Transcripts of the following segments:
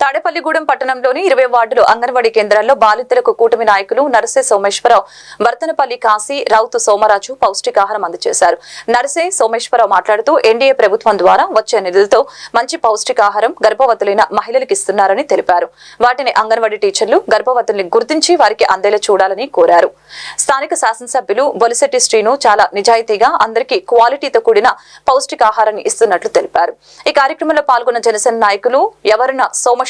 తాడేపల్లిగూడెం పట్టణంలోని 20 వార్డులు అంగన్వాడీ కేంద్రాల్లో బాలింతలకు కూటమి నాయకులు నర్సే సోమేశ్వరరావు, వర్తనపల్లి కాశీ, రౌతు సోమరాజు పౌష్టికాహారం అందజేశారు. నర్సే సోమేశ్వరరావు మాట్లాడుతూ ఎన్డీఏ ప్రభుత్వం ద్వారా వచ్చే నిధులతో మంచి పౌష్టికాహారం గర్భవతులైన మహిళలకు ఇస్తున్నారని తెలిపారు. వాటిని అంగన్వాడీ టీచర్లు గర్భవతుల్ని గుర్తించి వారికి అందేలా చూడాలని కోరారు. స్థానిక శాసనసభ్యులు బొలిశెట్టి శ్రీను చాలా నిజాయితీగా అందరికీ క్వాలిటీతో కూడిన పౌష్టికాహారాన్ని ఇస్తున్నట్లు తెలిపారు. ఈ కార్యక్రమంలో పాల్గొన్న జనసేన నాయకులు ఎవరన సోమశంకర్,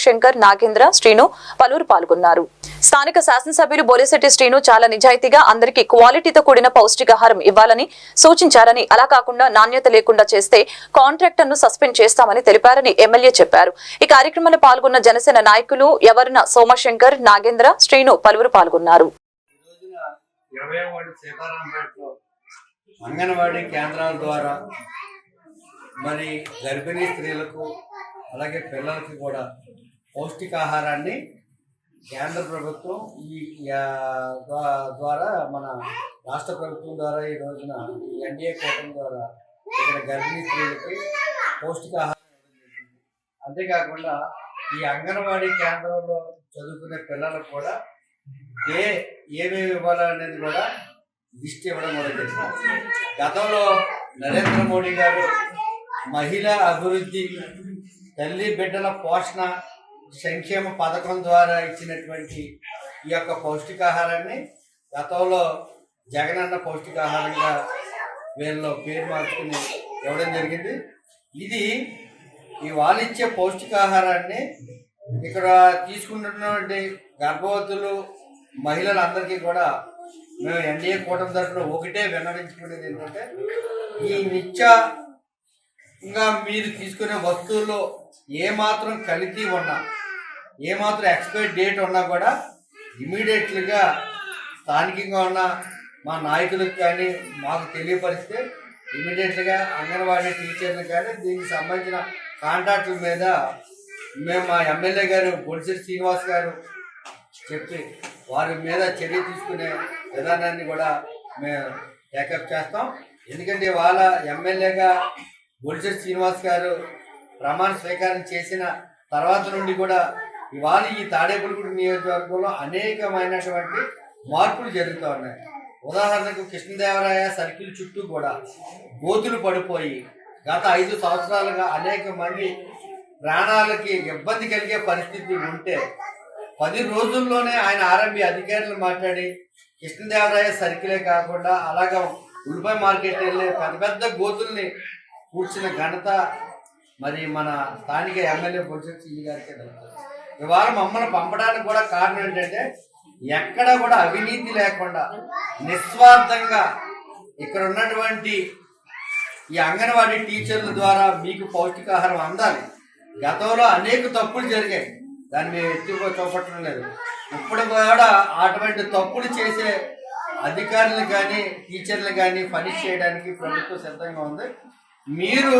నాగేంద్ర, శ్రీను పలువురు పాల్గొన్నారు. స్థానిక శాసనసభ్యులు బొలిశెట్టి శ్రీను చాలా నిజాయితీగా అందరికీ క్వాలిటీతో కూడిన పౌష్టికాహారం ఇవ్వాలని సూచించారని, అలా కాకుండా నాణ్యత లేకుండా చేస్తే కాంట్రాక్టర్ ను సస్పెండ్ చేస్తామని తెలిపారని ఎమ్మెల్యే చెప్పారు. ఈ కార్యక్రమంలో పాల్గొన్న జనసేన నాయకులు ఎవరన సోమశంకర్, నాగేంద్ర, శ్రీను పలువురు పాల్గొన్నారు. అంగన్వాడీ కేంద్రాల ద్వారా మరి గర్భిణీ స్త్రీలకు అలాగే పిల్లలకి కూడా పౌష్టికాహారాన్ని కేంద్ర ప్రభుత్వం ఈ ద్వారా మన రాష్ట్ర ప్రభుత్వం ద్వారా ఈ రోజున ఎన్డీఏ కూటమి ద్వారా ఇక్కడ గర్భిణీ స్త్రీలకి పౌష్టికాహారం. అంతేకాకుండా ఈ అంగన్వాడీ కేంద్రంలో చదువుకునే పిల్లలకు కూడా ఏమేమి ఇవ్వాలనేది కూడా లిస్ట్ ఇవ్వడం మొదలుపెట్టింది. గతంలో నరేంద్ర మోడీ గారు మహిళా అభివృద్ధి, తల్లి బిడ్డల పోషణ సంక్షేమ పథకం ద్వారా ఇచ్చినటువంటి ఈ యొక్క పౌష్టికాహారాన్ని గతంలో జగనన్న పౌష్టికాహారంగా వీళ్ళలో పేరు మార్చుకుని ఇవ్వడం జరిగింది. ఇది వాళ్ళు ఇచ్చే పౌష్టికాహారాన్ని ఇక్కడ తీసుకుంటున్నటువంటి గర్భవతులు మహిళలందరికీ కూడా మేము ఎన్డీఏ కూటమి తరఫున ఒకటే విన్నవించుకునేది ఏంటంటే, ఈ నిత్యంగా మీరు తీసుకునే వస్తువుల్లో ఏమాత్రం కల్తీ ఉన్నా, ఏమాత్రం ఎక్స్పైరీ డేట్ ఉన్నా కూడా ఇమీడియట్లీగా స్థానికంగా ఉన్న మా నాయకులకు కానీ మాకు తెలియపరిస్తే ఇమీడియట్లీగా అంగన్వాడీ టీచర్లు కానీ దీనికి సంబంధించిన కాంట్రాక్టుల మీద మేము మా ఎమ్మెల్యే గారు బొలిశెట్టి శ్రీనివాస్ గారు చెప్పి వారి మీద చర్య తీసుకునే విధానాన్ని కూడా మేము టేకప్ చేస్తాం. ఎందుకంటే వాళ్ళ ఎమ్మెల్యేగా బొలిశెట్టి శ్రీనివాస్ గారు ప్రమాణ స్వీకారం చేసిన తర్వాత నుండి కూడా ఇవాళ ఈ తాడేపల్లిగూడెం నియోజకవర్గంలో అనేకమైనటువంటి మార్పులు జరుగుతూ ఉన్నాయి. ఉదాహరణకు కృష్ణదేవరాయ సర్కిల్ చుట్టూ కూడా గోతులు పడిపోయి గత 5 సంవత్సరాలుగా అనేక మంది ప్రాణాలకి ఇబ్బంది కలిగే పరిస్థితి ఉంటే 10 రోజుల్లోనే ఆయన ఆర్ఎంబి అధికారులు మాట్లాడి కృష్ణదేవరాయ సర్కిలే కాకుండా అలాగా ఉల్లిపాయ మార్కెట్ వెళ్ళి పెద్ద పెద్ద గోతుల్ని కూర్చున్న ఘనత మరి మన స్థానిక ఎమ్మెల్యే బొలిశెట్టి గారికి దొరుకుతుంది. ఇవాళ మమ్మల్ని పంపడానికి కూడా కారణం ఏంటంటే, ఎక్కడ కూడా అవినీతి లేకుండా నిస్వార్థంగా ఇక్కడ ఉన్నటువంటి ఈ అంగన్వాడీ టీచర్ల ద్వారా మీకు పౌష్టికాహారం అందాలి. గతంలో అనేక తప్పులు జరిగాయి, దాన్ని మేము ఎత్తుకో చూపట్టడం లేదు. ఇప్పుడు కూడా అటువంటి తప్పులు చేసే అధికారులు కానీ టీచర్లు కానీ పని చేయడానికి ప్రభుత్వం సిద్ధంగా ఉంది. మీరు